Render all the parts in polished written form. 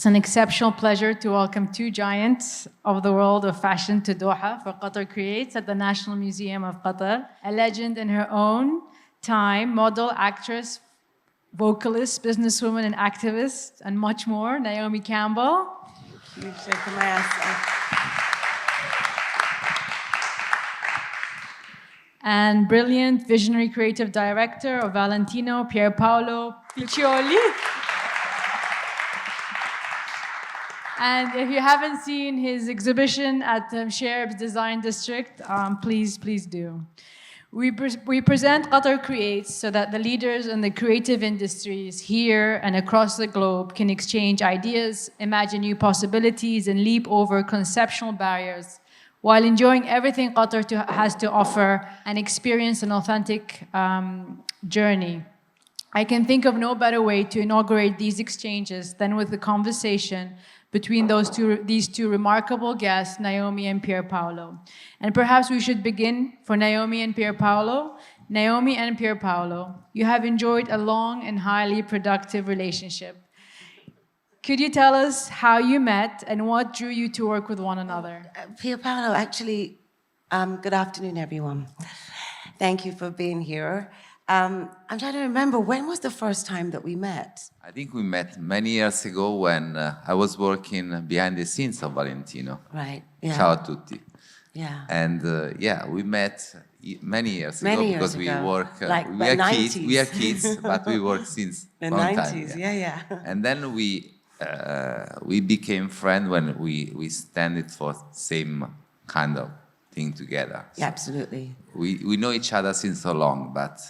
It's an exceptional pleasure to welcome two giants of the world of fashion to Doha for Qatar Creates at the National Museum of Qatar. A legend in her own time, model, actress, vocalist, businesswoman, and activist, and much more, Naomi Campbell. Thank you, Sheikha Al-Mayassa. And brilliant visionary creative director of Valentino, Pierpaolo Piccioli. And if you haven't seen his exhibition at Sherb's Design District, please do. We present Qatar Creates so that the leaders in the creative industries here and across the globe can exchange ideas, imagine new possibilities, and leap over conceptual barriers while enjoying everything Qatar has to offer and experience an authentic journey. I can think of no better way to inaugurate these exchanges than with a conversation between these two remarkable guests, Naomi and Pierpaolo. And perhaps we should begin for Naomi and Pierpaolo. Naomi and Pierpaolo, you have enjoyed a long and highly productive relationship. Could you tell us how you met and what drew you to work with one another? Pierpaolo, actually, good afternoon, everyone. Thank you for being here. I'm trying to remember, when was the first time that we met? I think we met many years ago when I was working behind the scenes of Valentino. Right, yeah. Ciao a tutti. Yeah. And we met many years ago because we work, like we are 90s. kids, we are kids, but we work since the long 90s, time. yeah. And then we became friends when we standed for same kind of thing together. So yeah, absolutely. we know each other since so long, but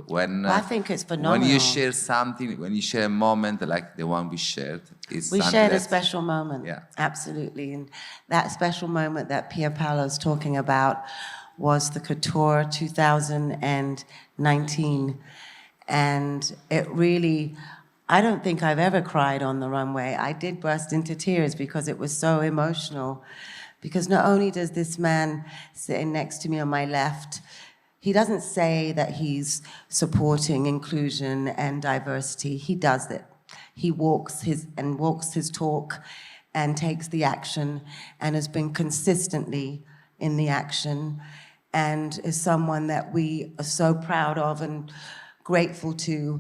when I think it's phenomenal. when you share something, when you share a moment like the one we shared, we shared a special moment. Yeah, absolutely. And that special moment that Pierpaolo is talking about was the Couture 2019, and it really, I don't think I've ever cried on the runway. I did burst into tears because it was so emotional. Because not only does this man sitting next to me on my left, he doesn't say that he's supporting inclusion and diversity. He does it. He walks his talk and takes the action and has been consistently in the action and is someone that we are so proud of and grateful to.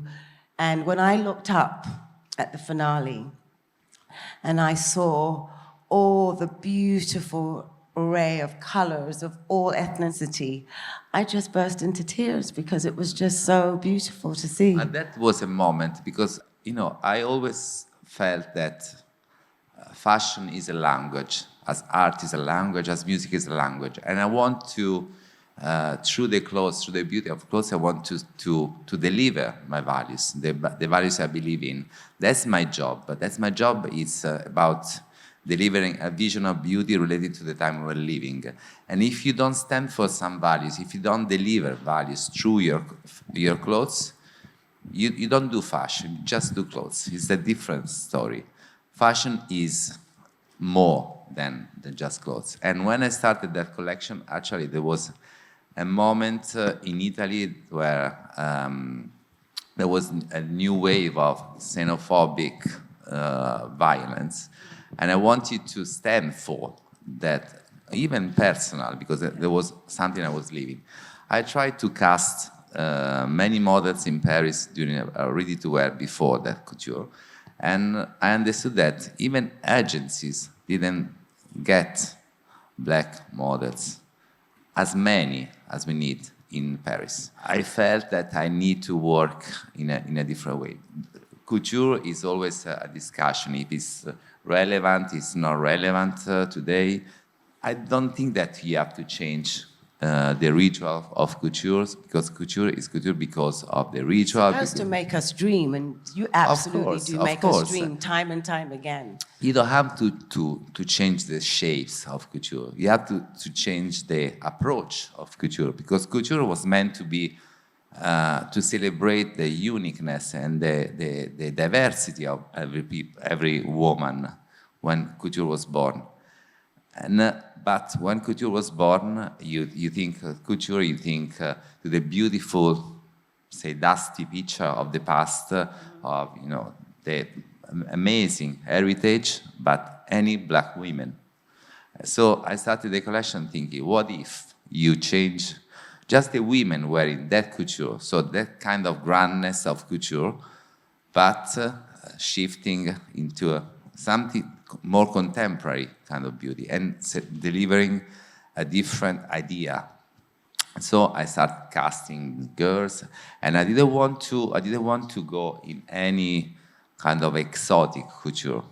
And when I looked up at the finale and I saw all the beautiful array of colors of all ethnicity, I just burst into tears because it was just so beautiful to see. And that was a moment because, you know, I always felt that fashion is a language, as art is a language, as music is a language. And I want to, through the clothes, through the beauty of clothes, I want to deliver my values, the values I believe in. That's my job, but that's my job is about delivering a vision of beauty related to the time we're living. And if you don't stand for some values, if you don't deliver values through your clothes, you don't do fashion, you just do clothes. It's a different story. Fashion is more than just clothes. And when I started that collection, actually there was a moment in Italy where there was a new wave of xenophobic violence. And I wanted to stand for that, even personal, because there was something I was living. I tried to cast many models in Paris during ready-to-wear before that couture. And I understood that even agencies didn't get black models, as many as we need in Paris. I felt that I need to work in a different way. Couture is always a discussion. If it's relevant, it's not relevant today. I don't think that you have to change the ritual of couture, because couture is couture because of the ritual. It's supposed to make us dream, and you absolutely do make us dream time and time again. You don't have to change the shapes of couture. You have to change the approach of couture, because couture was meant to be to celebrate the uniqueness and the diversity of every woman when couture was born. But when couture was born, you think couture, you think to the beautiful, say, dusty picture of the past, of the amazing heritage, but any black women. So I started the collection thinking, what if you change just the women wearing that couture, so that kind of grandness of couture, but shifting into something more contemporary kind of beauty and delivering a different idea. So I started casting girls, and I didn't want to go in any kind of exotic couture.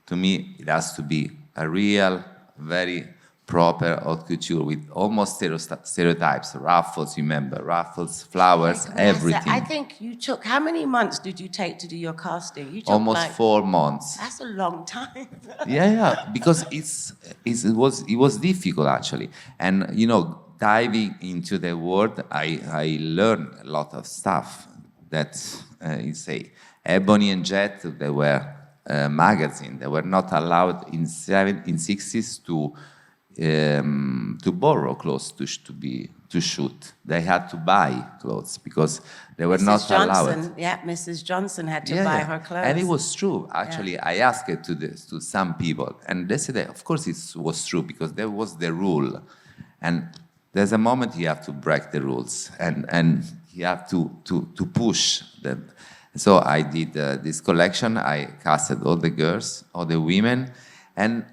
To me, it has to be a real, very proper haute couture with almost stereotypes, ruffles, remember, ruffles, flowers, everything. I think you took, how many months did you take to do your casting? You took almost 4 months. That's a long time. yeah, because it was difficult actually. And you know, diving into the world, I learned a lot of stuff that you say, Ebony and Jet, they were magazine. They were not allowed in 60s to borrow clothes to shoot. They had to buy clothes because they were not allowed. Yeah, Mrs. Johnson had to buy her clothes. And it was true. Actually, I asked it to some people, and they said, of course it was true because that was the rule. And there's a moment you have to break the rules, and you have to push them. So I did this collection. I casted all the girls, all the women, and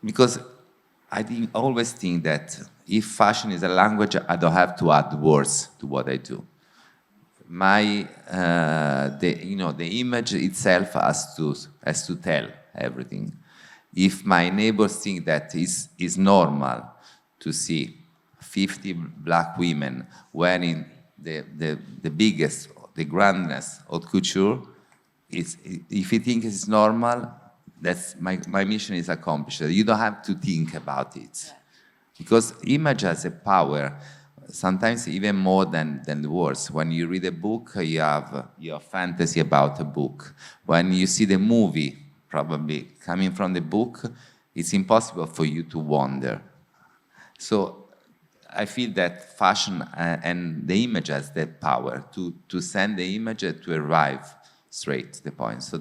because I always think that if fashion is a language, I don't have to add words to what I do. The image itself has to tell everything. If my neighbors think that is normal to see 50 black women wearing the biggest, the grandness haute couture, if you think it's normal, that's my mission is accomplished. You don't have to think about it. Because image has a power, sometimes even more than the words. When you read a book, you have your fantasy about a book. When you see the movie, probably coming from the book, it's impossible for you to wander. So I feel that fashion and the image has that power to send the image to arrive straight to the point. So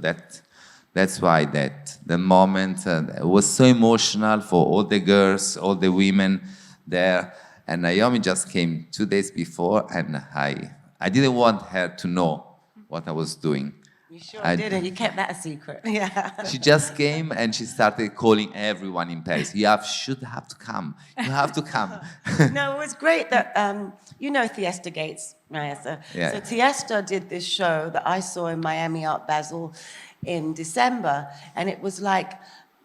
that's why the moment was so emotional for all the girls, all the women there. And Naomi just came 2 days before, and I didn't want her to know what I was doing. You sure didn't. You kept that a secret. Yeah. She just came and she started calling everyone in Paris. You should have to come. You have to come. No, it was great that, you know Theaster Gates, Miasza. Yeah. So Theaster did this show that I saw in Miami Art Basel in December, and it was like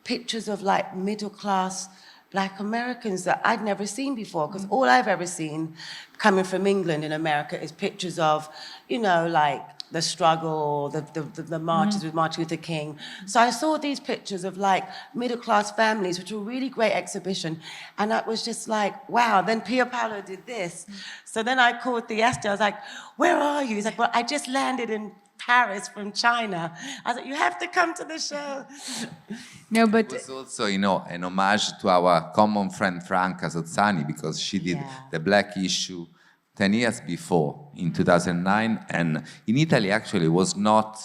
pictures of like middle-class Black Americans that I'd never seen before, because all I've ever seen coming from England in America is pictures of, you know, like the struggle, the marches with Martin Luther King. So I saw these pictures of like middle-class families, which were a really great exhibition. And I was just like, wow. Then Pierpaolo did this. So then I called Theaster. I was like, where are you? He's like, well, I just landed in Paris from China. I was like, you have to come to the show. No, but it was also, you know, an homage to our common friend Franca Sozzani, because she did the Black issue 10 years before, in 2009, and in Italy actually was not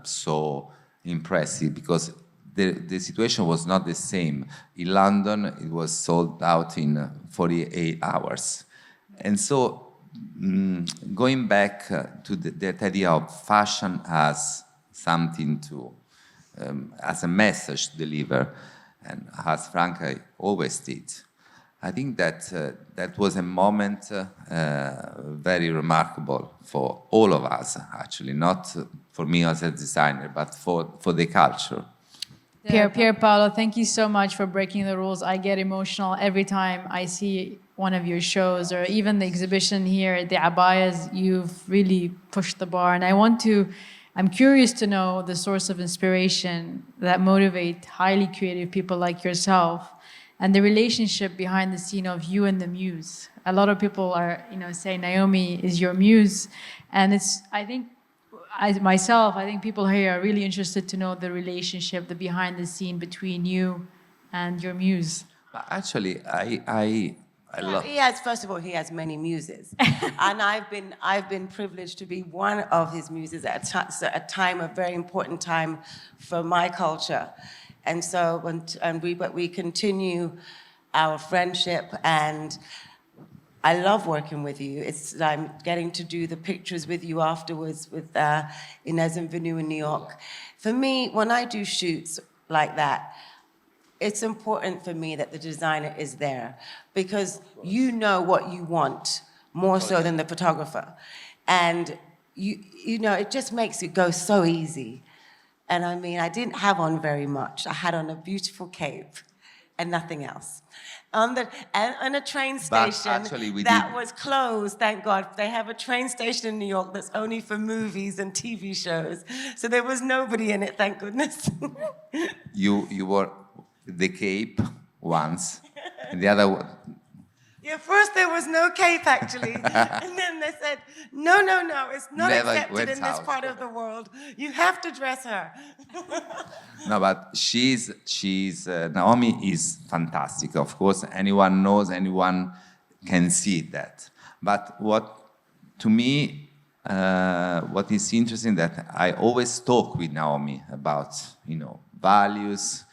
so impressive because the situation was not the same. In London, it was sold out in 48 hours. And so going back to that idea of fashion as something to, as a message to deliver, and as Franca always did, I think that that was a moment very remarkable for all of us, actually, not for me as a designer, but for the culture. Pierpaolo, thank you so much for breaking the rules. I get emotional every time I see one of your shows, or even the exhibition here, the abayas. You've really pushed the bar, and I'm curious to know the source of inspiration that motivate highly creative people like yourself, and the relationship behind the scene of you and the muse. A lot of people are, saying Naomi is your muse, and I think people here are really interested to know the relationship, the behind the scene between you and your muse. Actually, I love. He has, first of all, he has many muses, and I've been privileged to be one of his muses at a time, a very important time for my culture, and so but we continue our friendship, and I love working with you. I'm getting to do the pictures with you afterwards with Inez and Venu in New York. For me, when I do shoots like that, it's important for me that the designer is there because you know what you want more so than the photographer. And you know, it just makes it go so easy. And I mean, I didn't have on very much. I had on a beautiful cape and nothing else. On a train station that was closed, thank God. They have a train station in New York that's only for movies and TV shows. So there was nobody in it, thank goodness. You wore the cape once, and the other one. Yeah, first there was no cape actually, and then they said, no, it's not Never accepted in this out. part of the world. You have to dress her. No, but she's Naomi is fantastic. Of course, anyone knows, anyone can see that. But to me, what is interesting that I always talk with Naomi about, values.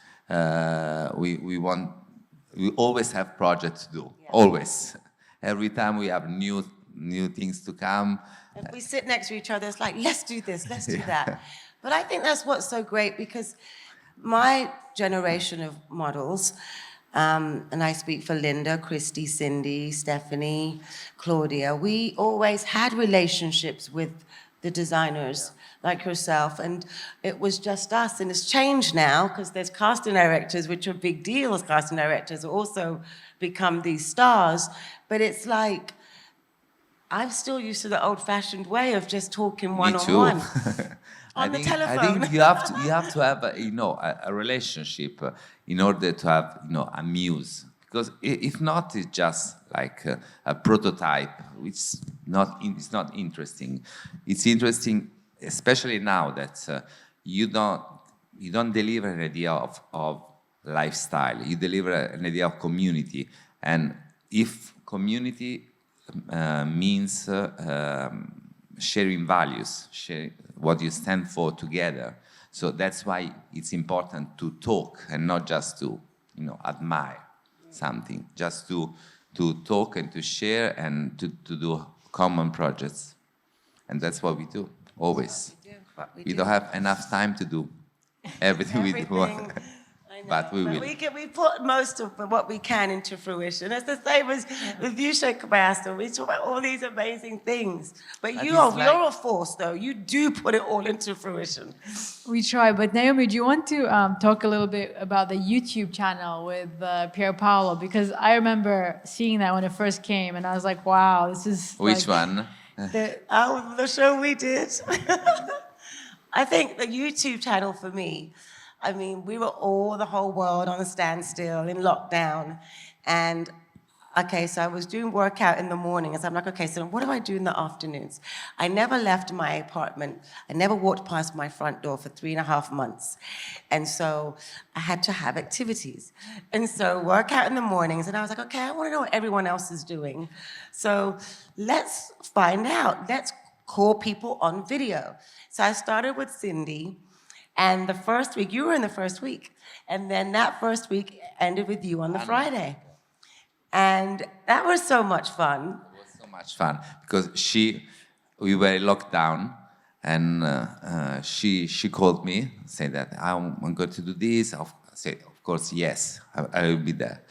We always have projects to do. Yeah. Always. Every time we have new things to come. If we sit next to each other, it's like, let's do this, let's do that. But I think that's what's so great because my generation of models, and I speak for Linda, Christy, Cindy, Stephanie, Claudia, we always had relationships with the designers like herself, and it was just us. And it's changed now because there's casting directors, which are big deals. Casting directors also become these stars. But it's like, I'm still used to the old-fashioned way of just talking one-on-one. On the telephone. I think you have to have a relationship in order to have a muse. Because if not, it's just like a prototype, which it's not interesting. It's interesting, especially now that you don't deliver an idea of lifestyle. You deliver an idea of community, and if community means sharing values, sharing what you stand for together. So that's why it's important to talk and not just to admire something, just to talk and to share and to do common projects. And that's what we do, always. We don't have enough time to do everything. We do. But we will. We put most of what we can into fruition. It's the same as with you, Sheikha Al-Mayassa. We talk about all these amazing things. But you're a force, though. You do put it all into fruition. We try. But Naomi, do you want to talk a little bit about the YouTube channel with Pierpaolo? Because I remember seeing that when it first came, and I was like, wow, this is... Which one? The show we did. I think the YouTube channel for me, I mean, we were the whole world on a standstill in lockdown. And, okay, so I was doing workout in the morning. So I'm like, okay, so what do I do in the afternoons? I never left my apartment. I never walked past my front door for 3.5 months. And so I had to have activities. And so workout in the mornings. And I was like, okay, I want to know what everyone else is doing. So let's find out. Let's call people on video. So I started with Cindy. And the first week, you were in the first week. And then that first week ended with you on the Friday. And that was so much fun. It was so much fun because we were locked down, and she called me, saying that I'm going to do this. I said, of course, yes, I will be there.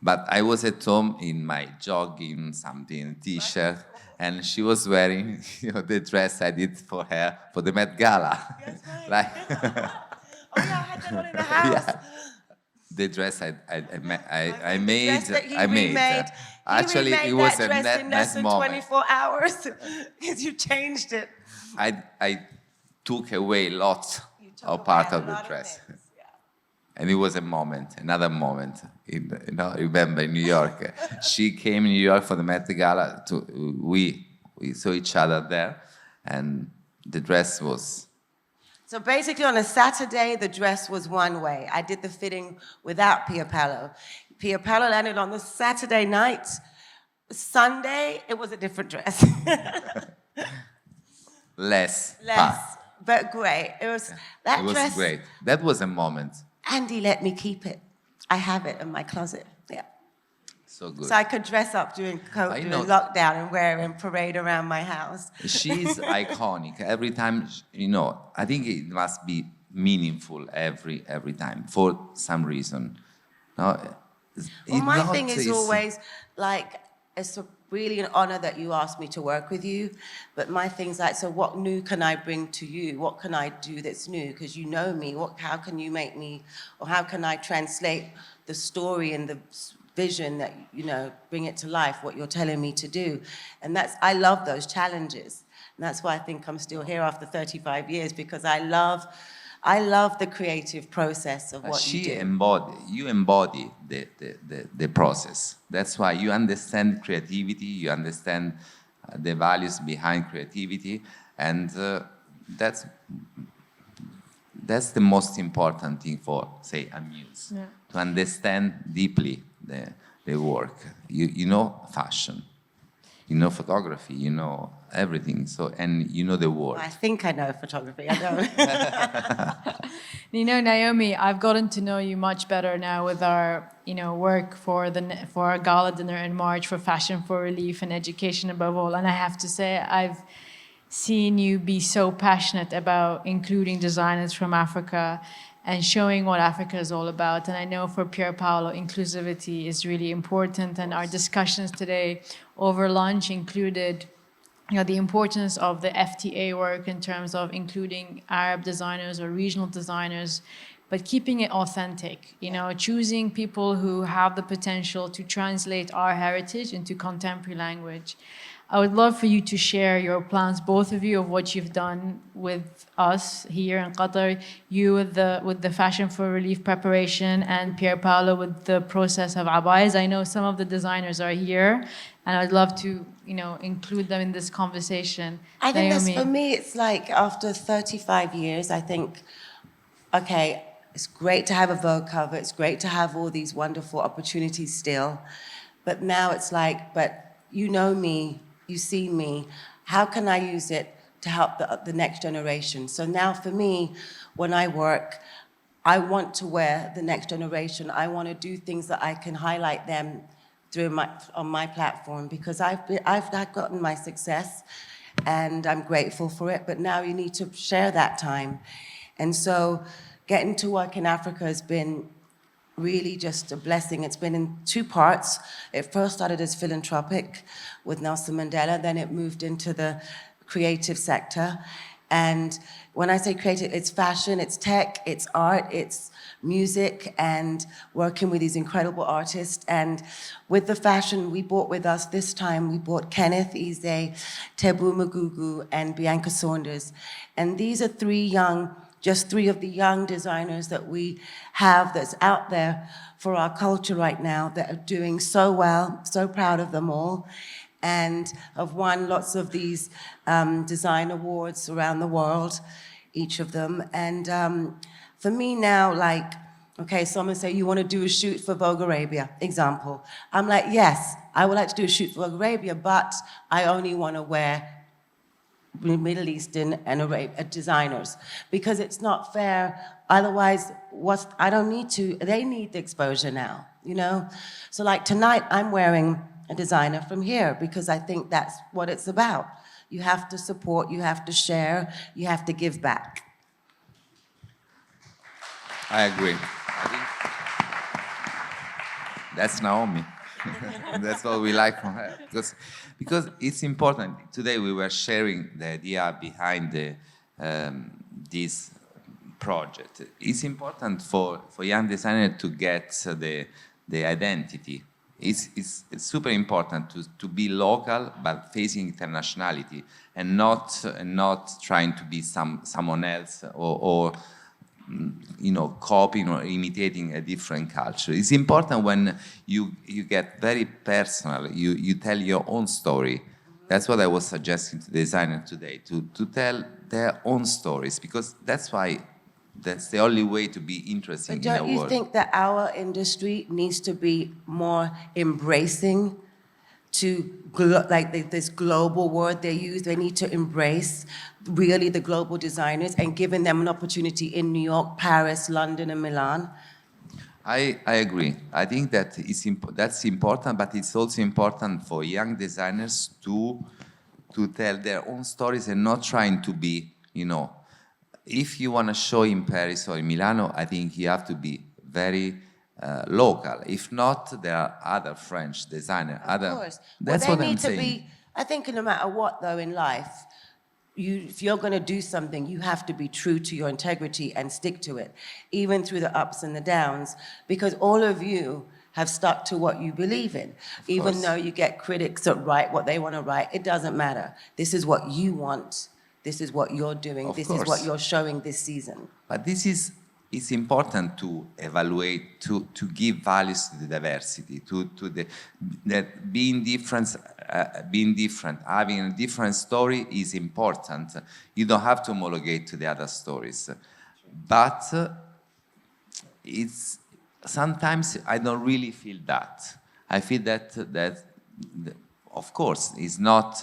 But I was at home in my jogging, something, t-shirt, and she was wearing the dress I did for her for the Met Gala. That's right. Like, oh yeah, I had that one in the house. Yeah. The dress I made. Remade. Actually, it was a nice moment. 24 hours because you changed it. I took away lots of part of the dress. And it was another moment. Remember in New York, she came in New York for the Met Gala. We saw each other there, and the dress was. So basically, on a Saturday, the dress was one way. I did the fitting without Pierpaolo. Pierpaolo landed on the Saturday night, Sunday, it was a different dress. Less. Less, but great. It was that It was dress. great. That was a moment. Andy let me keep it. I have it in my closet. Yeah. So good. So I could dress up during I know. lockdown and wear it and parade around my house. She's iconic. Every time, I think it must be meaningful every time for some reason. No, Well, my thing is always like, it's really an honor that you asked me to work with you. But my thing's like, so what new can I bring to you? What can I do that's new? Because you know me. How can you make me, or how can I translate the story and the vision that, bring it to life, what you're telling me to do? And I love those challenges. And that's why I think I'm still here after 35 years, because I love the creative process of what you do. You embody the process. That's why you understand creativity, you understand the values behind creativity, and that's the most important thing for, say, a muse, to understand deeply the work. You know fashion, you know photography, you know everything. So, and you know the world. I think I know photography. I don't. Naomi, I've gotten to know you much better now with our, work for our gala dinner in March for Fashion for Relief and education above all. And I have to say, I've seen you be so passionate about including designers from Africa and showing what Africa is all about. And I know for Pierpaolo, inclusivity is really important. And our discussions today over lunch included the importance of the FTA work in terms of including Arab designers or regional designers, but keeping it authentic, choosing people who have the potential to translate our heritage into contemporary language. I would love for you to share your plans, both of you, of what you've done with us here in Qatar, you with the Fashion for Relief preparation, and Pierpaolo with the process of abayas. I know some of the designers are here, and I'd love to, include them in this conversation. I think Naomi. for me, it's like after 35 years, I think, okay, it's great to have a Vogue cover. It's great to have all these wonderful opportunities still. But now it's like, but you know me, you see me. How can I use it to help the next generation? So now for me, when I work, I want to wear the next generation. I want to do things that I can highlight them on my platform, because I've gotten my success and I'm grateful for it, but now you need to share that time. And so getting to work in Africa has been really just a blessing. It's been in two parts. It first started as philanthropic with Nelson Mandela, then it moved into the creative sector. And when I say creative, it's fashion, it's tech, it's art, it's music, and working with these incredible artists. And with the fashion, we brought with us this time, we brought Kenneth Eze, Tebu Magugu, and Bianca Saunders. And these are just three of the young designers that we have that's out there for our culture right now that are doing so well, so proud of them all, and have won lots of these design awards around the world, each of them. And for me now, like, okay, someone say, you want to do a shoot for Vogue Arabia, example. I'm like, yes, I would like to do a shoot for Vogue Arabia, but I only want to wear Middle Eastern and designers, because it's not fair. Otherwise, I don't need to. They need the exposure now, So like tonight, I'm wearing a designer from here because I think that's what it's about. You have to support, you have to share, you have to give back. I agree. I think that's Naomi. That's what we like from her, because it's important. Today we were sharing the idea behind this project. It's important for young designers to get the identity. It's super important to be local but facing internationality, and not trying to be someone else or copying or imitating a different culture. It's important when you get very personal, you tell your own story. That's what I was suggesting to the designer today, to tell their own stories, because that's the only way to be interesting in the world. Don't you think that our industry needs to be more embracing this global word they use. They need to embrace really the global designers and giving them an opportunity in New York, Paris, London, and Milan. I agree. I think that that's important, but it's also important for young designers to tell their own stories and not trying to be, if you want to show in Paris or in Milano, I think you have to be very local. If not, there are other French designers. Of course. That's well, what I'm saying. I think no matter what, though, in life, if you're going to do something, you have to be true to your integrity and stick to it, even through the ups and the downs, because all of you have stuck to what you believe in. Even though you get critics that write what they want to write, it doesn't matter. This is what you want. This is what you're doing. This is what you're showing this season. But it's important to evaluate, to give values to the diversity, that being different, having a different story is important. You don't have to homologate to the other stories. But sometimes I don't really feel that. I feel that of course, it's not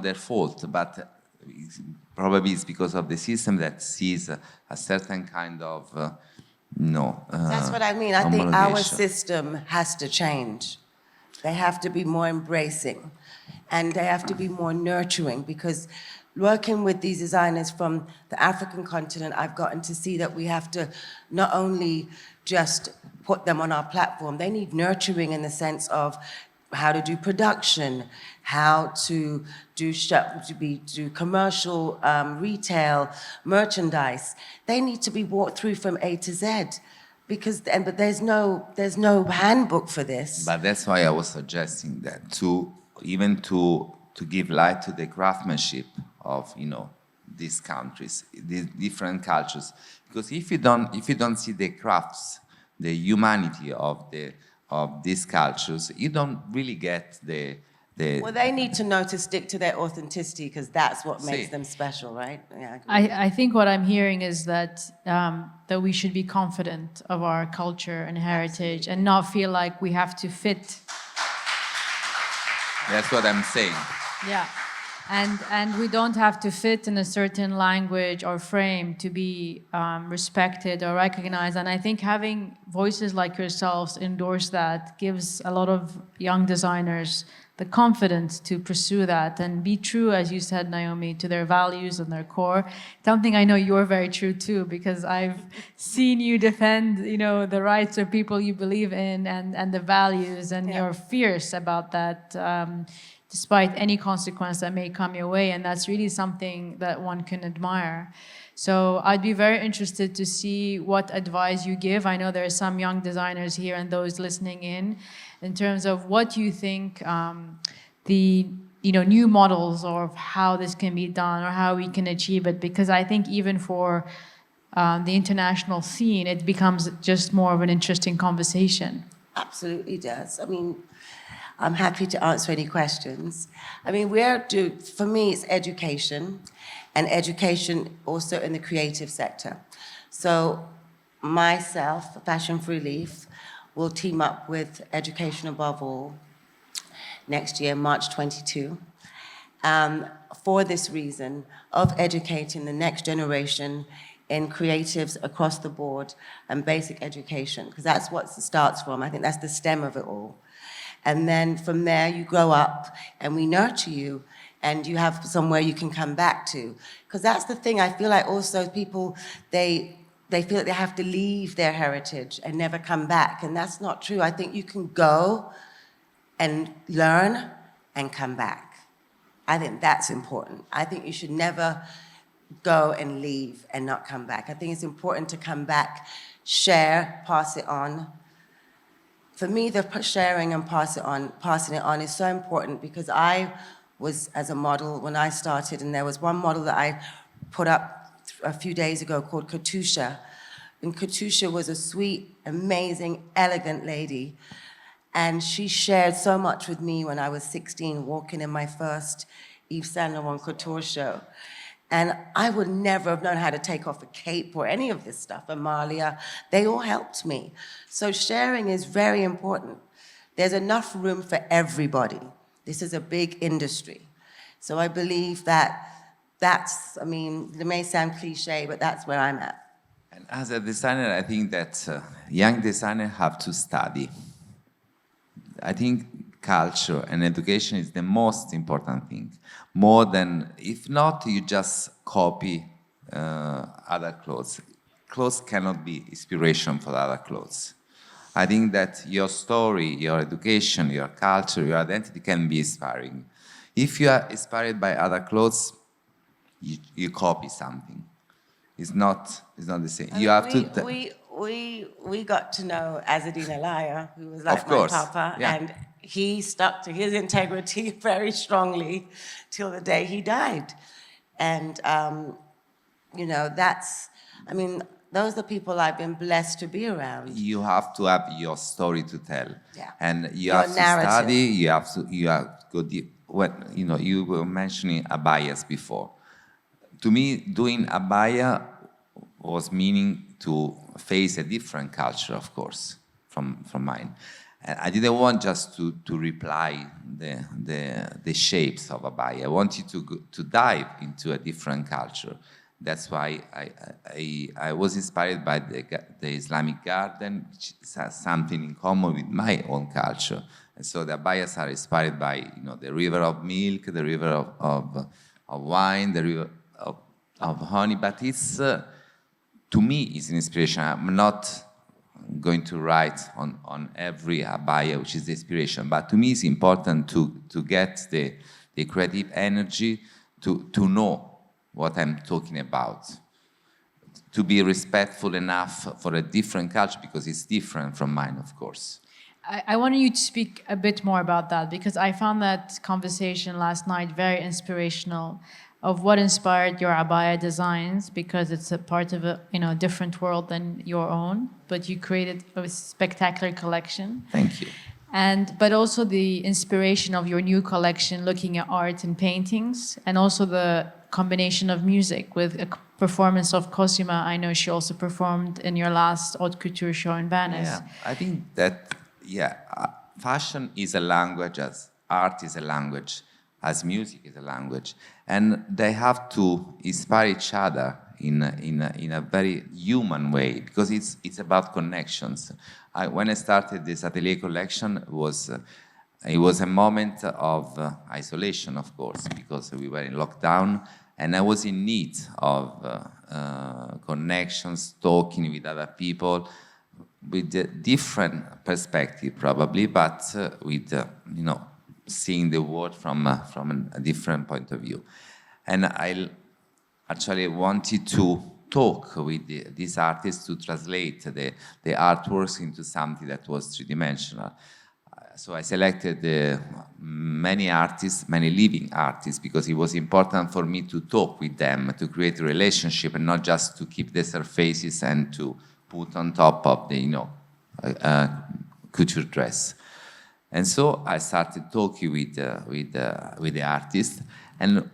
their fault, but probably it's because of the system that sees a certain kind of That's what I mean. I think our system has to change. They have to be more embracing, and they have to be more nurturing, because working with these designers from the African continent, I've gotten to see that we have to not only just put them on our platform, they need nurturing in the sense of how to do production, how to do commercial, retail, merchandise. They need to be walked through from A to Z, but there's no handbook for this. But that's why I was suggesting that to give light to the craftsmanship of these countries, these different cultures, because if you don't see the crafts, the humanity of these cultures, you don't really get the. Well, they need to know to stick to their authenticity, because that's what makes them special, right? Yeah, I think what I'm hearing is that we should be confident of our culture and heritage and not feel like we have to fit. That's what I'm saying. Yeah. And we don't have to fit in a certain language or frame to be respected or recognized. And I think having voices like yourselves endorse that gives a lot of young designers the confidence to pursue that and be true, as you said, Naomi, to their values and their core. Something I know you're very true to, because I've seen you defend, the rights of people you believe in and the values, and you're fierce about that. Despite any consequence that may come your way, and that's really something that one can admire. So I'd be very interested to see what advice you give. I know there are some young designers here and those listening in terms of what you think the new models of how this can be done or how we can achieve it, because I think even for the international scene, it becomes just more of an interesting conversation. Absolutely does. I'm happy to answer any questions. For me, it's education, and education also in the creative sector. So myself, Fashion for Relief, will team up with Education Above All next year, March 22, for this reason of educating the next generation in creatives across the board and basic education, because that's what it starts from. I think that's the stem of it all. And then from there, you grow up and we nurture you and you have somewhere you can come back to. Because that's the thing, I feel like also people, they feel like they have to leave their heritage and never come back. And that's not true. I think you can go and learn and come back. I think that's important. I think you should never go and leave and not come back. I think it's important to come back, share, pass it on. For me, the sharing and passing it on is so important, because I was, as a model, when I started, and there was one model that I put up a few days ago called Katusha. And Katusha was a sweet, amazing, elegant lady. And she shared so much with me when I was 16, walking in my first Yves Saint Laurent couture show. And I would never have known how to take off a cape or any of this stuff. Amalia, they all helped me. So sharing is very important, there's enough room for everybody. This is a big industry. So I believe that's, I mean, it may sound cliche, but that's where I'm at. And as a designer, I think that young designers have to study. I think culture and education is the most important thing. More than, if not, you just copy other clothes. Clothes cannot be inspiration for other clothes. I think that your story, your education, your culture, your identity can be inspiring. If you are inspired by other clothes, you copy something. It's not the same. I mean, we got to know Azzedine Alaya, who was like my papa, yeah. and he stuck to his integrity very strongly till the day he died. And, you know, that's, I mean, those are the people I've been blessed to be around. You have to have your story to tell. Yeah. And you Your have to narrative. study, you have to go deep. When, you know, you were mentioning abayas before. To me, doing abaya was meaning to face a different culture, of course, from mine. And I didn't want just to reply the shapes of abaya. I wanted to dive into a different culture. That's why I was inspired by the Islamic garden, which has something in common with my own culture. And so the abayas are inspired by, you know, the river of milk, the river of wine, the river of honey. But it's, to me, it's an inspiration. I'm not going to write on every abaya, which is the inspiration. But to me, it's important to get the creative energy to know what I'm talking about, to be respectful enough for a different culture, because it's different from mine, of course. I wanted you to speak a bit more about that, because I found that conversation last night very inspirational, of what inspired your abaya designs, because it's a part of a different world than your own, but you created a spectacular collection. Thank you. But also the inspiration of your new collection, looking at art and paintings, and also the combination of music with a performance of Cosima. I know she also performed in your last haute couture show in Venice. Yeah, I think that, fashion is a language, as art is a language, as music is a language. And they have to inspire each other in a very human way, because it's about connections. When I started this atelier collection, it was a moment of isolation, of course, because we were in lockdown, and I was in need of connections, talking with other people, with a different perspective probably, but with seeing the world from a different point of view. And I actually wanted to talk with these artists to translate the artworks into something that was three-dimensional. So I selected many artists, many living artists, because it was important for me to talk with them, to create a relationship, and not just to keep the surfaces and to put on top of the couture dress. And so I started talking with the artists, and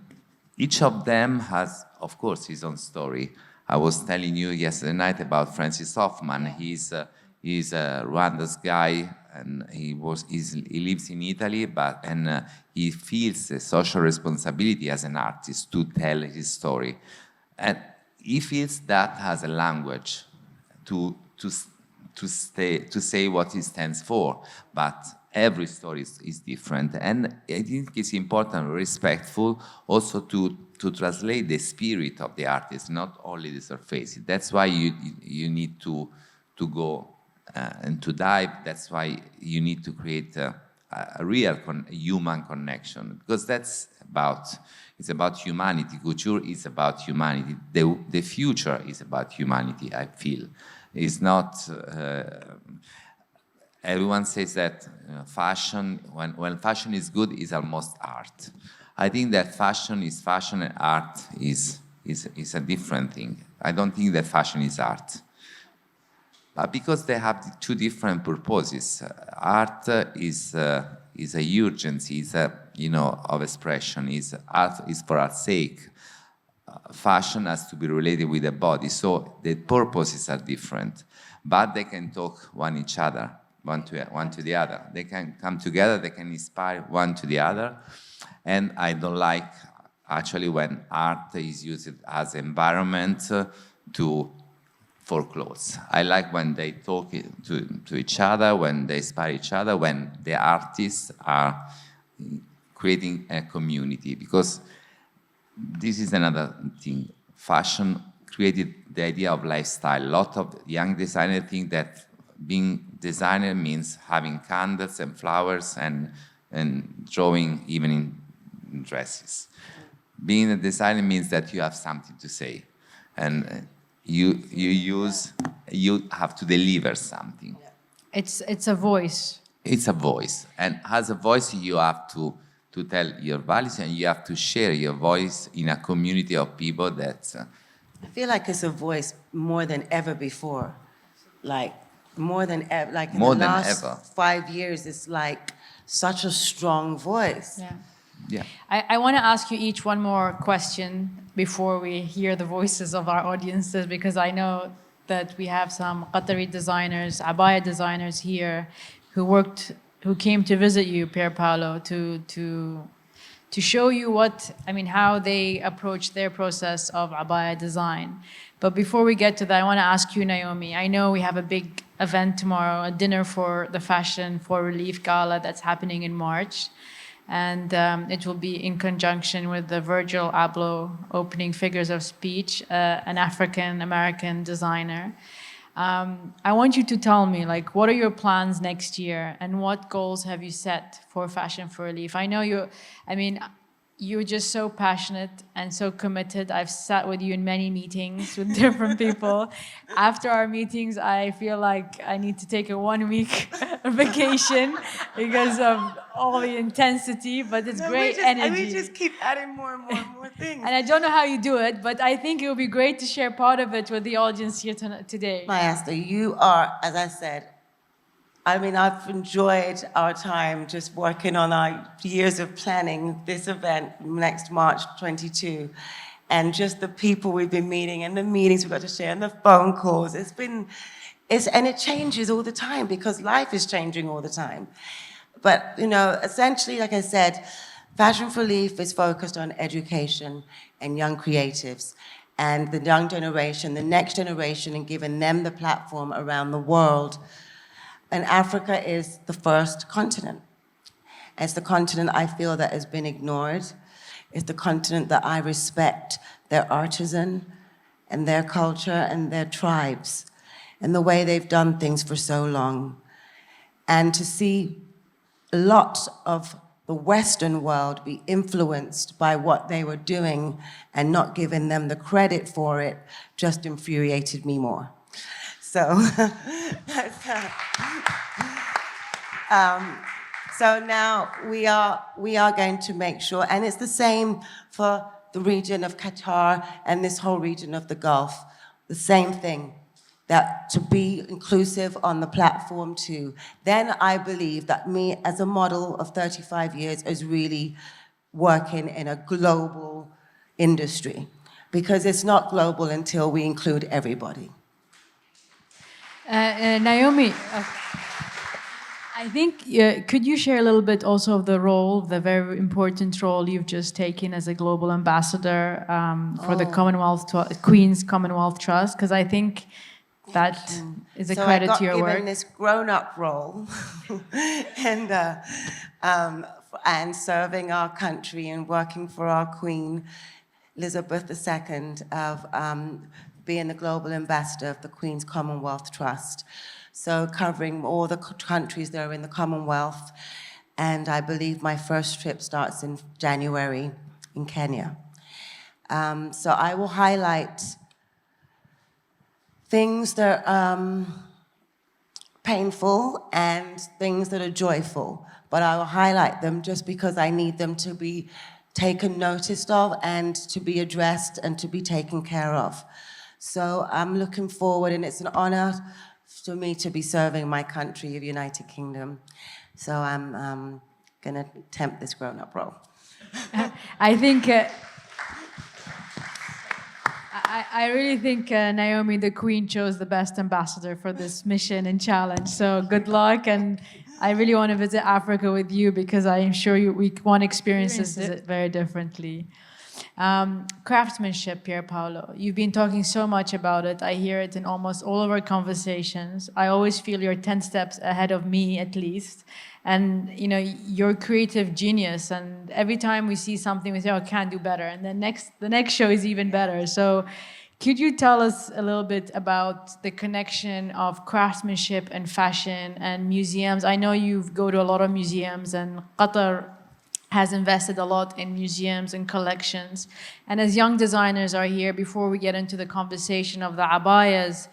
each of them has, of course, his own story. I was telling you yesterday night about Francis Hoffman. He's a Rwanda's guy, and he lives in Italy, and he feels a social responsibility as an artist to tell his story, and he feels that as a language to say what he stands for. But every story is different, and I think it's important, respectful, also to translate the spirit of the artist, not only the surface. That's why you need to go and to dive. That's why you need to create a real human connection, because it's about humanity. Couture is about humanity. The future is about humanity, I feel. It's not. Everyone says that fashion, when fashion is good, is almost art. I think that fashion is fashion and art is a different thing. I don't think that fashion is art. But because they have two different purposes. Art is a urgency, of expression. Art is for art's sake. Fashion has to be related with the body. So the purposes are different, but they can talk one each other. one to the other. They can come together, they can inspire one to the other. And I don't like, actually, when art is used as environment for clothes. I like when they talk to each other, when they inspire each other, when the artists are creating a community. Because this is another thing. Fashion created the idea of lifestyle. A lot of young designers think that being designer means having candles and flowers and drawing even in dresses. Being a designer means that you have something to say, and you have to deliver something. It's a voice. It's a voice, and as a voice, you have to tell your values, and you have to share your voice in a community of people that. I feel like it's a voice more than ever before, like more than ever. Like in the last 5 years, it's like such a strong voice. Yeah. Yeah. I want to ask you each one more question before we hear the voices of our audiences, because I know that we have some Qatari designers, abaya designers here who came to visit you, Pierpaolo, to show you how they approach their process of abaya design. But before we get to that, I want to ask you, Naomi, I know we have a big event tomorrow, a dinner for the Fashion for Relief Gala that's happening in March. And it will be in conjunction with the Virgil Abloh opening figures of speech, an African-American designer. I want you to tell me, what are your plans next year and what goals have you set for Fashion for Relief? I know you're just so passionate and so committed. I've sat with you in many meetings with different people. After our meetings, I feel like I need to take a 1 week vacation because of all the intensity, but it's great energy. And we just keep adding more and more and more things. And I don't know how you do it, but I think it would be great to share part of it with the audience here today. Mayassa, you are, as I said, I've enjoyed our time just working on our years of planning this event next March 22. And just the people we've been meeting and the meetings we've got to share and the phone calls. And it changes all the time because life is changing all the time. But, essentially, like I said, Fashion for Relief is focused on education and young creatives and the young generation, the next generation, and giving them the platform around the world. And Africa is the first continent. It's the continent I feel that has been ignored. It's the continent that I respect their artisan and their culture and their tribes and the way they've done things for so long. And to see a lot of the Western world be influenced by what they were doing and not giving them the credit for it just infuriated me more. So, so now we are going to make sure, and it's the same for the region of Qatar and this whole region of the Gulf, the same thing, that to be inclusive on the platform too. Then I believe that me as a model of 35 years is really working in a global industry, because it's not global until we include everybody. Naomi, I think, could you share a little bit also of the very important role you've just taken as a global ambassador for the Queen's Commonwealth Trust? Because I think that is a credit to your work. So I got given this grown-up role and serving our country and working for our Queen, Elizabeth II, of being the global ambassador of the Queen's Commonwealth Trust. So covering all the countries that are in the Commonwealth. And I believe my first trip starts in January in Kenya. So I will highlight things that are painful and things that are joyful. But I will highlight them just because I need them to be taken notice of and to be addressed and to be taken care of. So I'm looking forward, and it's an honor for me to be serving my country of United Kingdom. So I'm going to attempt this grown-up role. I think I really think Naomi, the queen, chose the best ambassador for this mission and challenge. So good luck. And I really want to visit Africa with you because I am sure we want to experience it very differently. Craftsmanship, Pierpaolo. You've been talking so much about it. I hear it in almost all of our conversations. I always feel you're 10 steps ahead of me, at least. And you know, you're creative genius. And every time we see something, we say, "Oh, I can't do better." And then the next show is even better. So, could you tell us a little bit about the connection of craftsmanship and fashion and museums? I know you go to a lot of museums, and Qatar has invested a lot in museums and collections. And as young designers are here, before we get into the conversation of the abayas,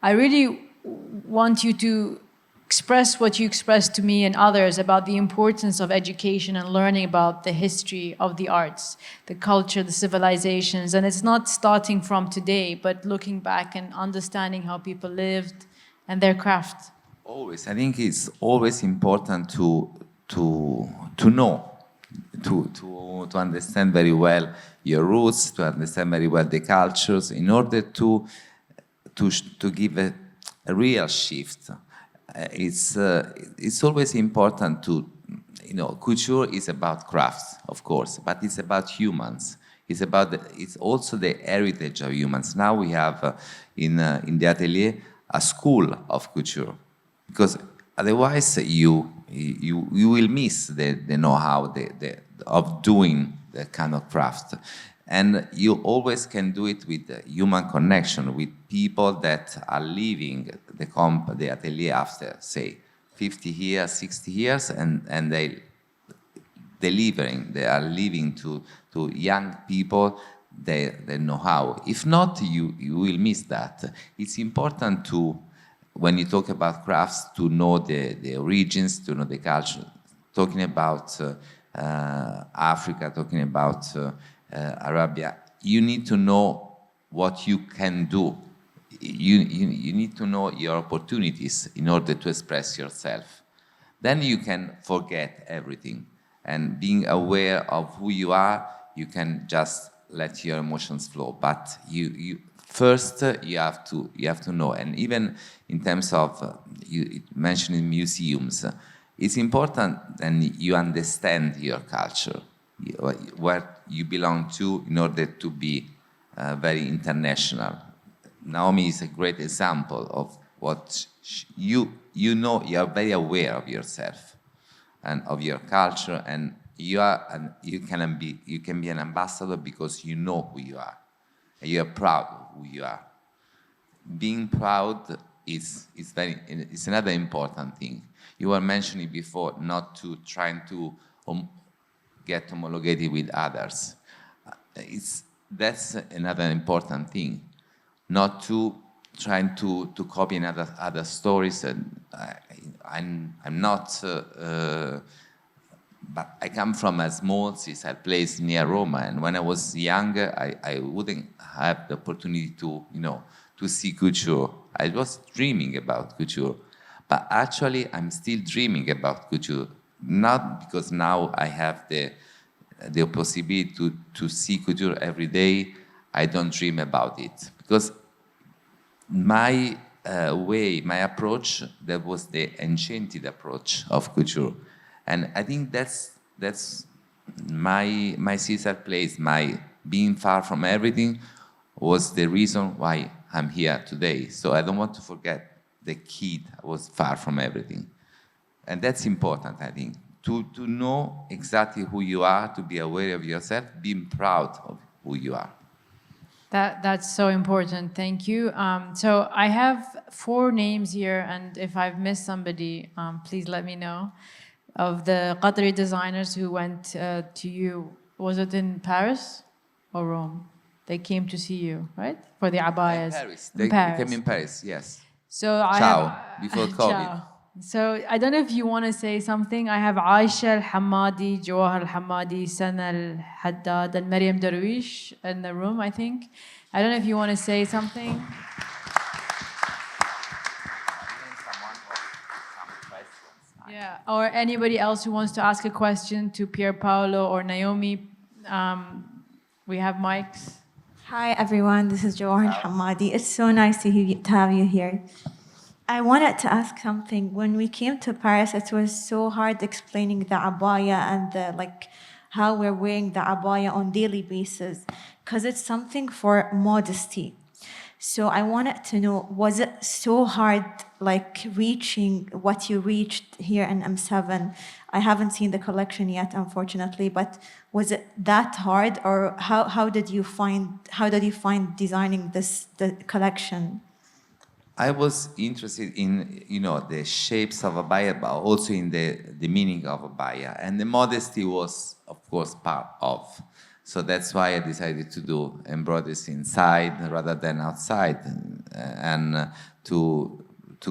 I really want you to express what you expressed to me and others about the importance of education and learning about the history of the arts, the culture, the civilizations. And it's not starting from today, but looking back and understanding how people lived and their craft. Always. I think it's always important to know, to understand very well your roots, to understand very well the cultures, in order to give a real shift. It's always important to, you know, culture is about crafts, of course, but it's about humans. It's also the heritage of humans. Now we have in the atelier a school of culture, because otherwise you will miss the know-how of doing the kind of craft. And you always can do it with human connection, with people that are leaving the atelier after, say, 50 years, 60 years, and they are leaving to young people their know-how. If not, you will miss that. It's important to, when you talk about crafts, to know the origins, to know the culture. Talking about Africa, talking about Arabia, you need to know what you can do. You need to know your opportunities in order to express yourself. Then you can forget everything. And being aware of who you are, you can just let your emotions flow. But you first you have to know. And even in terms of you mentioning museums, it's important and you understand your culture, where you belong to, in order to be very international. Naomi is a great example of what you know. You are very aware of yourself and of your culture, and you can be an ambassador because you know who you are, and you are proud of who you are. Being proud is another important thing. You were mentioning before not to trying to get homologated with others. That's another important thing. Not to trying to copy other stories. And I'm not, but I come from a small seaside place near Roma, and when I was younger, I wouldn't have the opportunity to see culture. I was dreaming about culture, but actually I'm still dreaming about culture. Not because now I have the possibility to see culture every day. I don't dream about it, because my my approach, that was the enchanted approach of culture, and I think that's my seaside place, my being far from everything, was the reason why I'm here today. So I don't want to forget the kid was far from everything, and that's important, I think. To know exactly who you are, to be aware of yourself, being proud of who you are. That's so important. Thank you. So I have 4 names here, and if I've missed somebody, please let me know. Of the Qatari designers who went to you, was it in Paris or Rome? They came to see you, right? For the abayas. Paris. They came in Paris, yes. So Before COVID. Ciao. So I don't know if you want to say something. I have Aisha Al-Hamadi, Jawahar Al-Hamadi, Sana Al-Haddad, and Maryam Darwish in the room, I think. I don't know if you want to say something. Yeah, or anybody else who wants to ask a question to Pierpaolo or Naomi. We have mics. Hi everyone, this is Johan Hamadi. It's so nice to have you here. I wanted to ask something. When we came to Paris, it was so hard explaining the abaya and how we're wearing the abaya on daily basis, because it's something for modesty. So I wanted to know, was it so hard reaching what you reached here in M7? I haven't seen the collection yet, unfortunately, but was it that hard, or how did you find designing the collection? I was interested in, the shapes of abaya, but also in the meaning of abaya. And the modesty was, of course, part of. So that's why I decided to do embroideries inside rather than outside, and to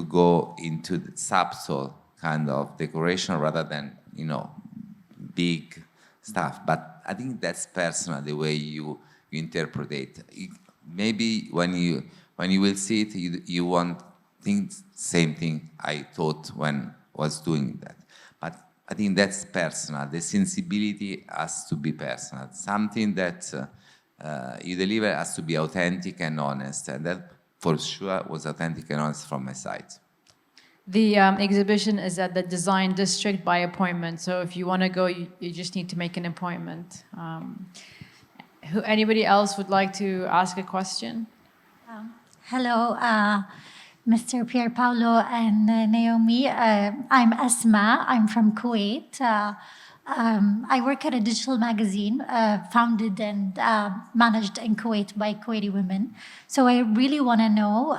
go into the subtle kind of decoration rather than, big stuff. But I think that's personal, the way you interpret it. Maybe when you will see it, you won't think same thing I thought when I was doing that. But I think that's personal. The sensibility has to be personal. Something that you deliver has to be authentic and honest. And that, for sure, was authentic and honest from my side. The exhibition is at the Design District by appointment. So if you want to go, you just need to make an appointment. Anybody else would like to ask a question? Hello, Mr. Pierpaolo and Naomi. I'm Asma. I'm from Kuwait. I work at a digital magazine founded and managed in Kuwait by Kuwaiti women. So I really want to know,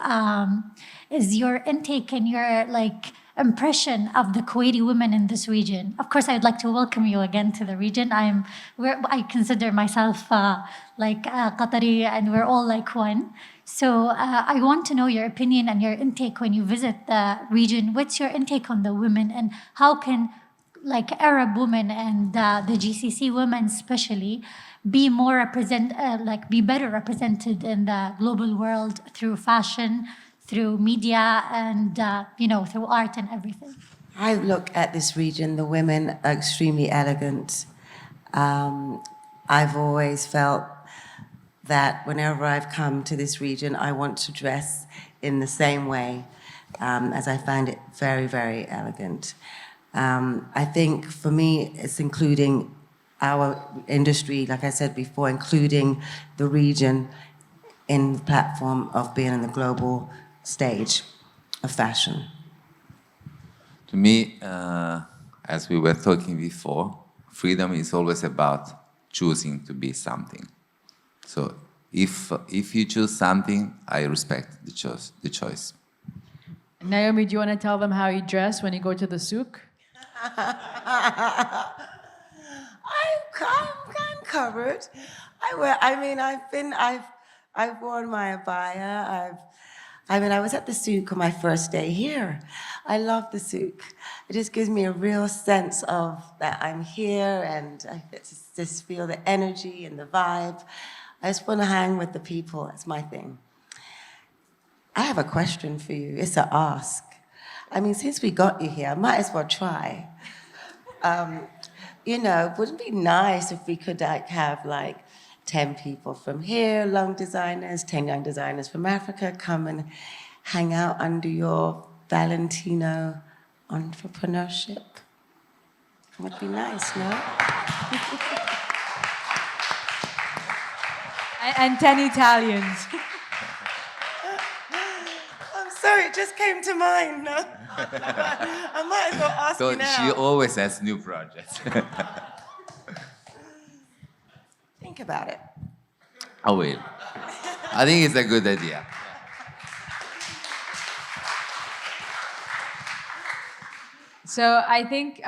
is your intake and your impression of the Kuwaiti women in this region? Of course, I'd like to welcome you again to the region. I consider myself Qatari, and we're all like one. So I want to know your opinion and your intake when you visit the region. What's your intake on the women, and how can Arab women and the GCC women especially be be better represented in the global world through fashion, through media, and through art and everything? I look at this region, the women are extremely elegant. I've always felt that whenever I've come to this region, I want to dress in the same way, as I find it very, very elegant. I think for me, it's including our industry, like I said before, including the region in the platform of being in the global stage of fashion. To me, as we were talking before, freedom is always about choosing to be something. So if you choose something, I respect the choice. Naomi, do you want to tell them how you dress when you go to the souk? I'm covered. I've worn my abaya. I was at the souk on my first day here. I love the souk. It just gives me a real sense of that I'm here, and I just feel the energy and the vibe. I just want to hang with the people. That's my thing. I have a question for you. It's an ask. Since we got you here, I might as well try. Wouldn't it be nice if we could have 10 people from here, young designers, 10 young designers from Africa, come and hang out under your Valentino entrepreneurship? It would be nice, no? And 10 Italians. I'm sorry, it just came to mind, no? I might as well ask you now. She always has new projects. Think about it. I will. I think it's a good idea. So I think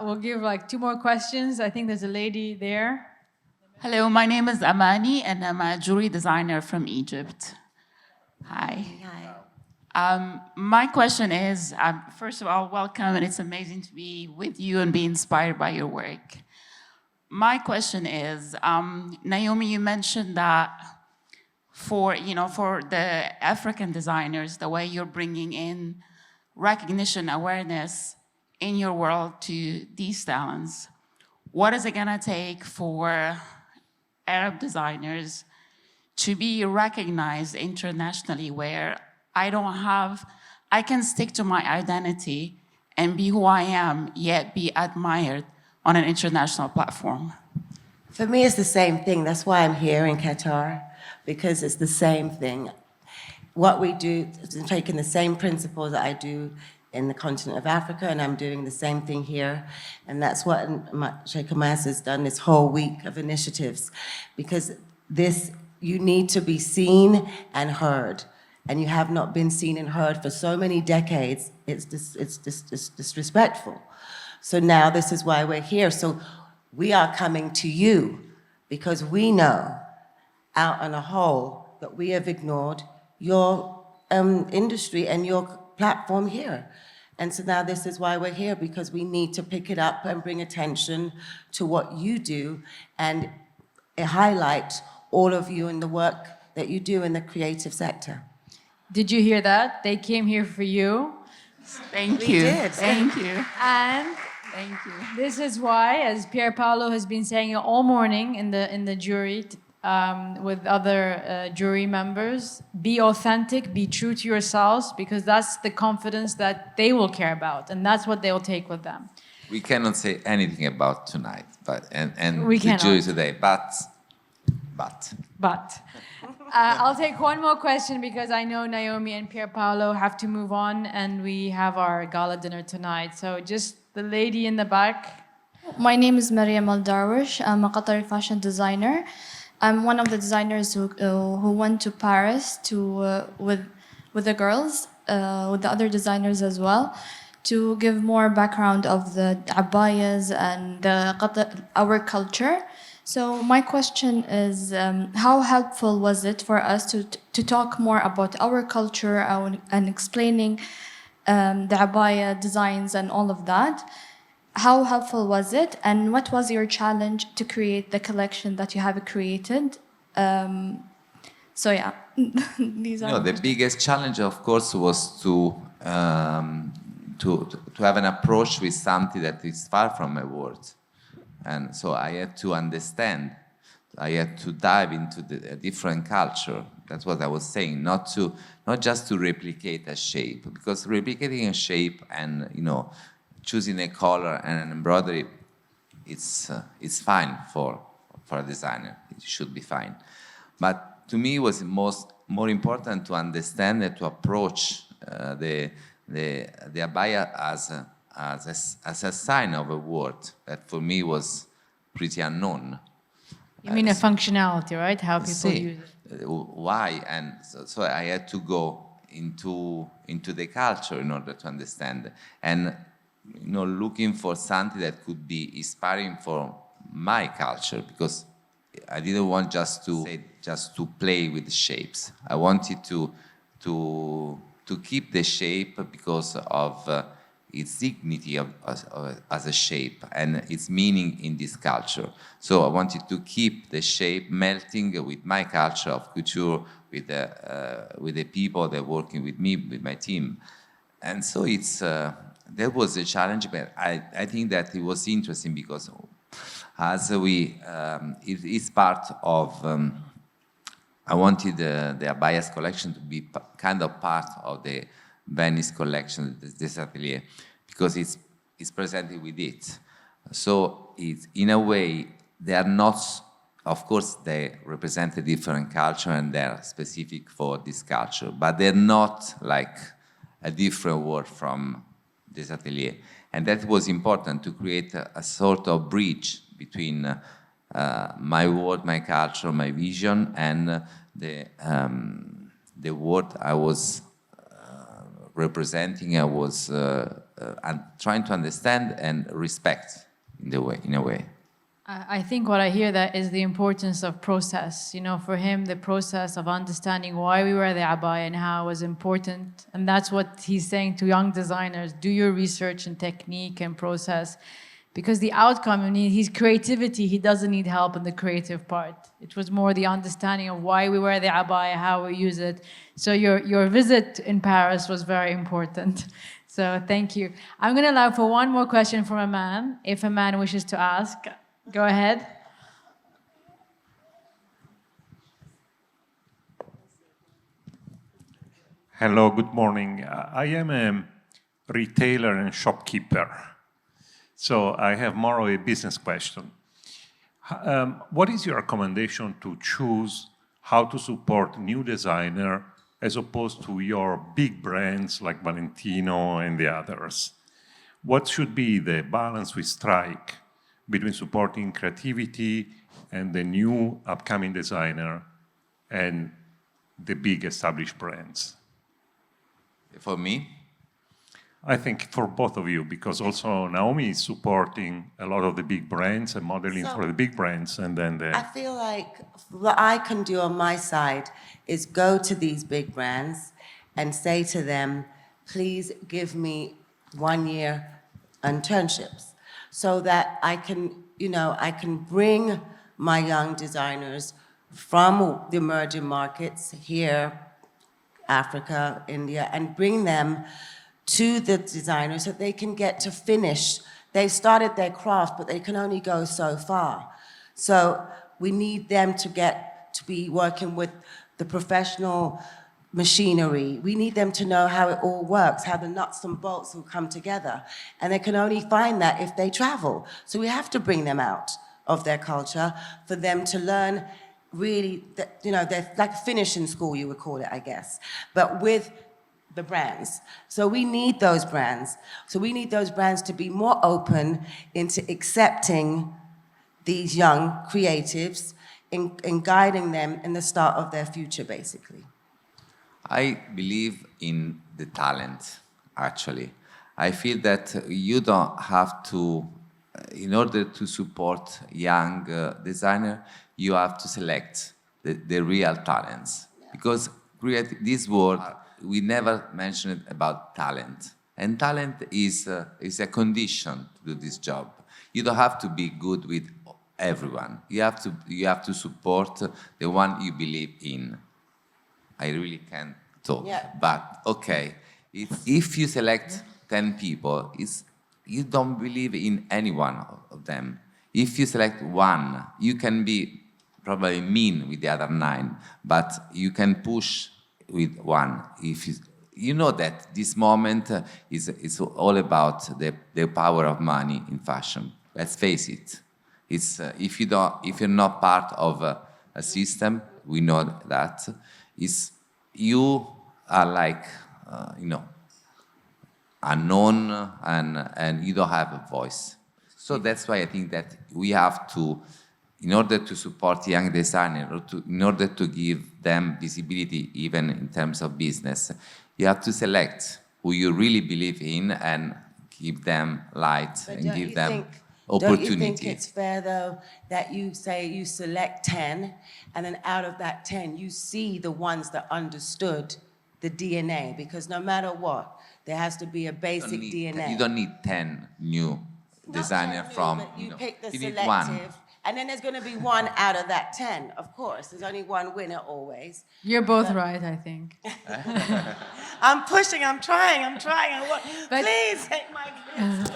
we'll give 2 more questions. I think there's a lady there. Hello, my name is Amani, and I'm a jewelry designer from Egypt. Hi. My question is, first of all, welcome, and it's amazing to be with you and be inspired by your work. My question is, Naomi, you mentioned that for the African designers, the way you're bringing in recognition, awareness in your world to these talents. What is it gonna take for Arab designers to be recognized internationally, where I can stick to my identity and be who I am, yet be admired on an international platform? For me, it's the same thing. That's why I'm here in Qatar, because it's the same thing. What we do is taking the same principles that I do in the continent of Africa, and I'm doing the same thing here. And that's what Sheikha Al-Mayassa has done this whole week of initiatives, because you need to be seen and heard. And you have not been seen and heard for so many decades, it's disrespectful. So now this is why we're here. So we are coming to you because we know out on a whole that we have ignored your industry and your platform here. And so now this is why we're here, because we need to pick it up and bring attention to what you do and highlight all of you and the work that you do in the creative sector. Did you hear that? They came here for you. Thank you. did. Thank you. And Thank you. this is why, as Pierpaolo has been saying all morning in the jury with other jury members, be authentic, be true to yourselves, because that's the confidence that they will care about, and that's what they will take with them. We cannot say anything about tonight, and We the cannot. jury today, but. I'll take one more question because I know Naomi and Pierpaolo have to move on, and we have our gala dinner tonight. So just the lady in the back. My name is Mariam Al-Darwish. I'm a Qatari fashion designer. I'm one of the designers who went to Paris with the girls, with the other designers as well, to give more background of the abayas and our culture. So my question is, how helpful was it for us to talk more about our culture and explaining the abaya designs and all of that? How helpful was it, and what was your challenge to create the collection that you have created? So yeah, these are The biggest challenge, of course, was to have an approach with something that is far from my words. And so I had to understand, I had to dive into a different culture. That's what I was saying, not just to replicate a shape, because replicating a shape and choosing a color and an embroidery, it's fine for a designer. It should be fine. But to me, it was more important to understand and to approach the abaya as a sign of a word that for me was pretty unknown. You mean a functionality, right? How people use it. Why? And so I had to go into the culture in order to understand. And looking for something that could be inspiring for my culture, because I didn't want just to play with the shapes. I wanted to keep the shape because of its dignity as a shape and its meaning in this culture. So I wanted to keep the shape melting with my culture of couture, with the people that are working with me, with my team. And so that was a challenge, but I think that it was interesting because as it is part of, I wanted the abayas collection to be kind of part of the Venice collection, this atelier, because it's presented with it. So in a way, they are not, of course, they represent a different culture and they're specific for this culture, but they're not like a different word from this atelier. And that was important to create a sort of bridge between my word, my culture, my vision, and the word I was representing. I was trying to understand and respect in a way. I think what I hear that is the importance of process. For him, the process of understanding why we wear the abaya and how it was important. And that's what he's saying to young designers. Do your research and technique and process. Because the outcome, his creativity, he doesn't need help in the creative part. It was more the understanding of why we wear the abaya, how we use it. So your visit in Paris was very important. So thank you. I'm going to allow for one more question from a man, if a man wishes to ask. Go ahead. Hello, good morning. I am a retailer and shopkeeper, so I have more of a business question. What is your recommendation to choose how to support new designer as opposed to your big brands like Valentino and the others? What should be the balance we strike between supporting creativity and the new upcoming designer and the big established brands? For me? I think for both of you, because also Naomi is supporting a lot of the big brands and modeling for the big brands, and then I feel like what I can do on my side is go to these big brands and say to them, please give me 1 year internships so that I can, I can bring my young designers from the emerging markets here, Africa, India, and bring them to the designers so they can get to finish. They've started their craft, but they can only go so far. So we need them to get to be working with the professional machinery. We need them to know how it all works, how the nuts and bolts will come together. And they can only find that if they travel. So we have to bring them out of their culture for them to learn really, they're like finishing school, you would call it, I guess, but with the brands. So we need those brands. So we need those brands to be more open into accepting these young creatives and guiding them in the start of their future, basically. I believe in the talent, actually. I feel that you don't have to, in order to support young designer, you have to select the real talents. Because this word, we never mentioned about talent. And talent is a condition to do this job. You don't have to be good with everyone. You have to support the one you believe in. I really can't talk, but okay. If you select 10 people, you don't believe in any one of them. If you select one, you can be probably mean with the other 9, but you can push with one. If you know that this moment is all about the power of money in fashion. Let's face it. It's if you're not part of a system, we know that you are like unknown and you don't have a voice. So that's why I think that we have to, in order to support young designers, in order to give them visibility even in terms of business, you have to select who you really believe in and give them light and give them opportunity. Don't you think it's fair, though, that you say you select 10, and then out of that 10, you see the ones that understood the DNA? Because no matter what, there has to be a basic DNA. You don't need 10 new designers from, but you pick the you need selective. one. And then there's going to be one out of that 10, of course. There's only one winner always. You're both right, I think. I'm pushing, I'm trying. Please take my kids.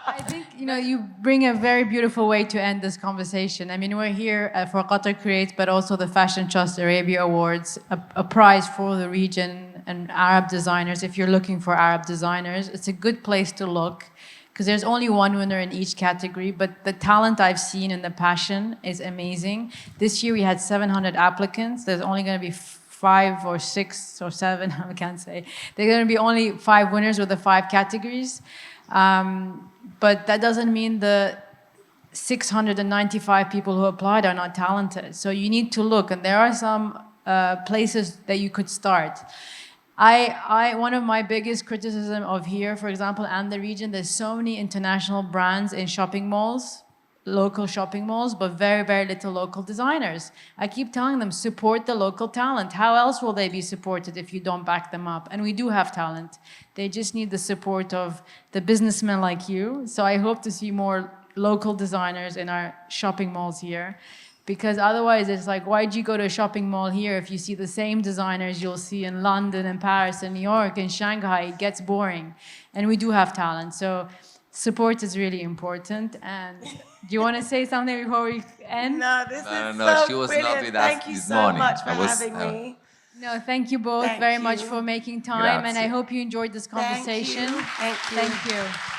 I think, you bring a very beautiful way to end this conversation. I mean, we're here for Qatar Creates, but also the Fashion Trust Arabia Awards, a prize for the region and Arab designers. If you're looking for Arab designers, it's a good place to look, because there's only one winner in each category, but the talent I've seen and the passion is amazing. This year we had 700 applicants. There's only going to be 5 or 6 or 7, I can't say. There are going to be only 5 winners with the 5 categories. But that doesn't mean the 695 people who applied are not talented. So you need to look, and there are some places that you could start. One of my biggest criticism of here, for example, and the region, there's so many international brands in shopping malls, local shopping malls, but very, very little local designers. I keep telling them, support the local talent. How else will they be supported if you don't back them up? And we do have talent. They just need the support of the businessmen like you. So I hope to see more local designers in our shopping malls here. Because otherwise it's like, why'd you go to a shopping mall here if you see the same designers you'll see in London and Paris and New York and Shanghai? It gets boring. And we do have talent. So support is really important. And do you want to say something before we end? No, this is No, so she was brilliant. not with us Thank you this so morning. much for having me. No, thank you both very much for making time, and I hope you enjoyed this conversation. Thank you. Thank you.